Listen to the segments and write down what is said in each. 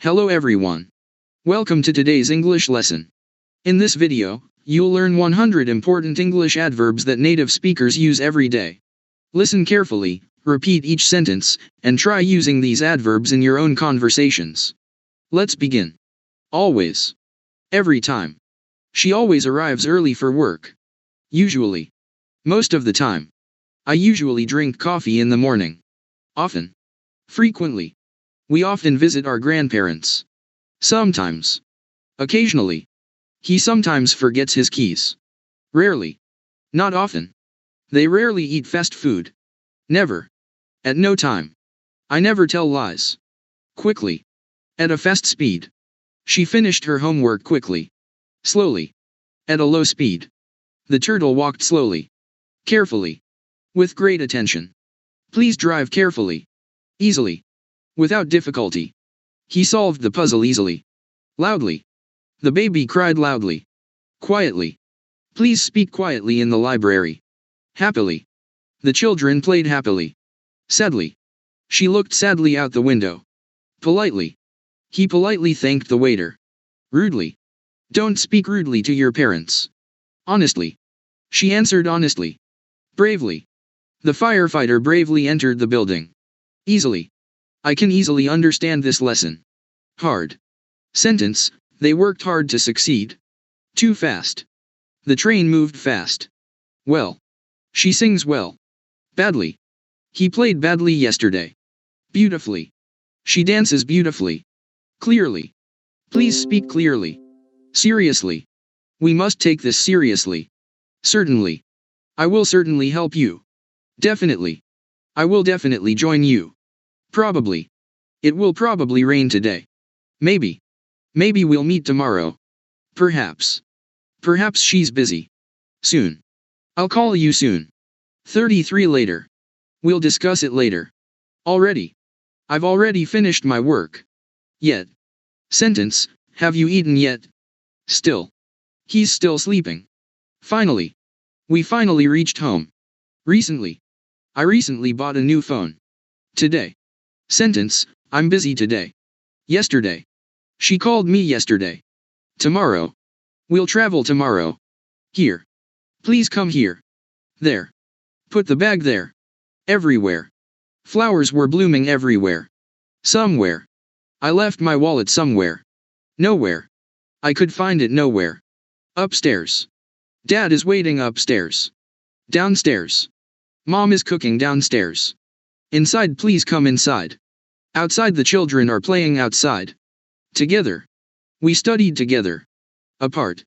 Hello everyone. Welcome to today's English lesson. In this video, you'll learn 100 important English adverbs that native speakers use every day. Listen carefully, repeat each sentence, and try using these adverbs in your own conversations. Let's begin. Always. Every time. She always arrives early for work. Usually. Most of the time. I usually drink coffee in the morning. Often. Frequently. We often visit our grandparents. Sometimes. Occasionally. He sometimes forgets his keys. Rarely. Not often. They rarely eat fast food. Never. At no time. I never tell lies. Quickly. At a fast speed. She finished her homework quickly. Slowly. At a low speed. The turtle walked slowly. Carefully. With great attention. Please drive carefully. Easily. Without difficulty. He solved the puzzle easily. Loudly. The baby cried loudly. Quietly. Please speak quietly in the library. Happily. The children played happily. Sadly. She looked sadly out the window. Politely. He politely thanked the waiter. Rudely. Don't speak rudely to your parents. Honestly. She answered honestly. Bravely. The firefighter bravely entered the building. Easily. I can easily understand this lesson. Hard. Sentence, they worked hard to succeed. Too fast. The train moved fast. Well. She sings well. Badly. He played badly yesterday. Beautifully. She dances beautifully. Clearly. Please speak clearly. Seriously. We must take this seriously. Certainly. I will certainly help you. Definitely. I will definitely join you. Probably. It will probably rain today. Maybe. Maybe we'll meet tomorrow. Perhaps. Perhaps she's busy. Soon. I'll call you soon. 33 later. We'll discuss it later. Already. I've already finished my work. Yet. Sentence, have you eaten yet? Still. He's still sleeping. Finally. We finally reached home. Recently. I recently bought a new phone. Today. Sentence, I'm busy today. Yesterday. She called me yesterday. Tomorrow. We'll travel tomorrow. Here. Please come here. There. Put the bag there. Everywhere. Flowers were blooming everywhere. Somewhere. I left my wallet somewhere. Nowhere. I could find it nowhere. Upstairs. Dad is waiting upstairs. Downstairs. Mom is cooking downstairs. Inside, please come inside. Outside, the children are playing outside. Together. We studied together. Apart.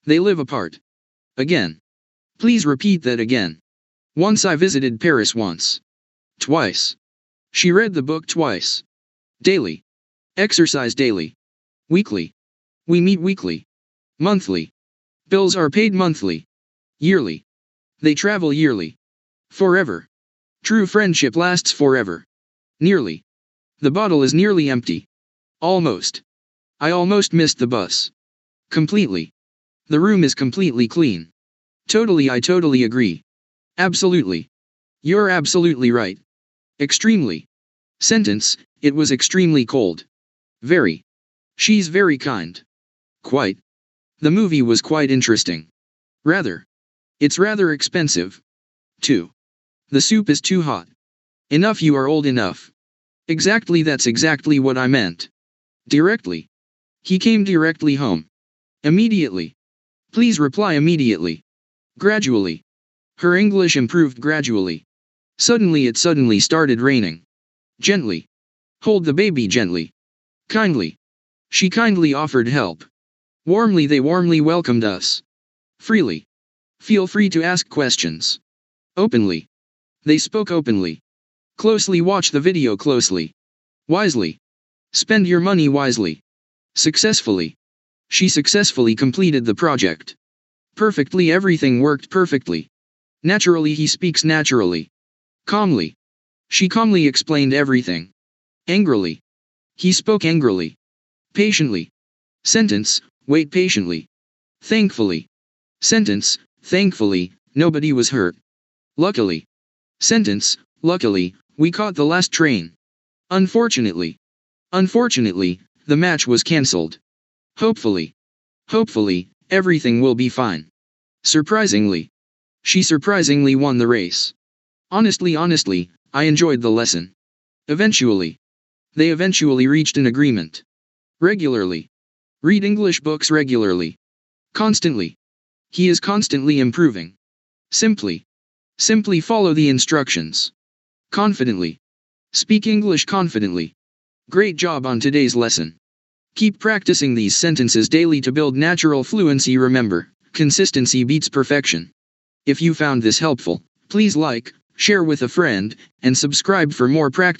They live apart. Again. Please repeat that again. Once I visited Paris once. Twice. She read the book twice. Daily. Exercise daily. Weekly. We meet weekly. Monthly. Bills are paid monthly. Yearly. They travel yearly. Forever. True friendship lasts forever. Nearly. The bottle is nearly empty. Almost. I almost missed the bus. Completely. The room is completely clean. Totally, I totally agree. Absolutely. You're absolutely right. Extremely. Sentence, it was extremely cold. Very. She's very kind. Quite. The movie was quite interesting. Rather. It's rather expensive. Too. The soup is too hot. Enough, you are old enough. Exactly, that's exactly what I meant. Directly. He came directly home. Immediately. Please reply immediately. Gradually. Her English improved gradually. Suddenly, it suddenly started raining. Gently. Hold the baby gently. Kindly. She kindly offered help. Warmly, they warmly welcomed us. Freely. Feel free to ask questions. Openly. They spoke openly. Closely, watch the video closely. Wisely. Spend your money wisely. Successfully. She successfully completed the project. Perfectly, everything worked perfectly. Naturally, he speaks naturally. Calmly. She calmly explained everything. Angrily. He spoke angrily. Patiently. Sentence, wait patiently. Thankfully. Sentence, thankfully, nobody was hurt. Luckily. Sentence, luckily, we caught the last train. Unfortunately. Unfortunately, The match was cancelled. Hopefully. Hopefully, everything will be fine. Surprisingly. She surprisingly won the race. Honestly, I enjoyed the lesson. Eventually. They eventually reached an agreement. Regularly. Read English books regularly. Constantly. He is constantly improving. Simply. Simply follow the instructions. Confidently. Speak English confidently. Great job on today's lesson. Keep practicing these sentences daily to build natural fluency. Remember, consistency beats perfection. If you found this helpful, please like, share with a friend, and subscribe for more practice.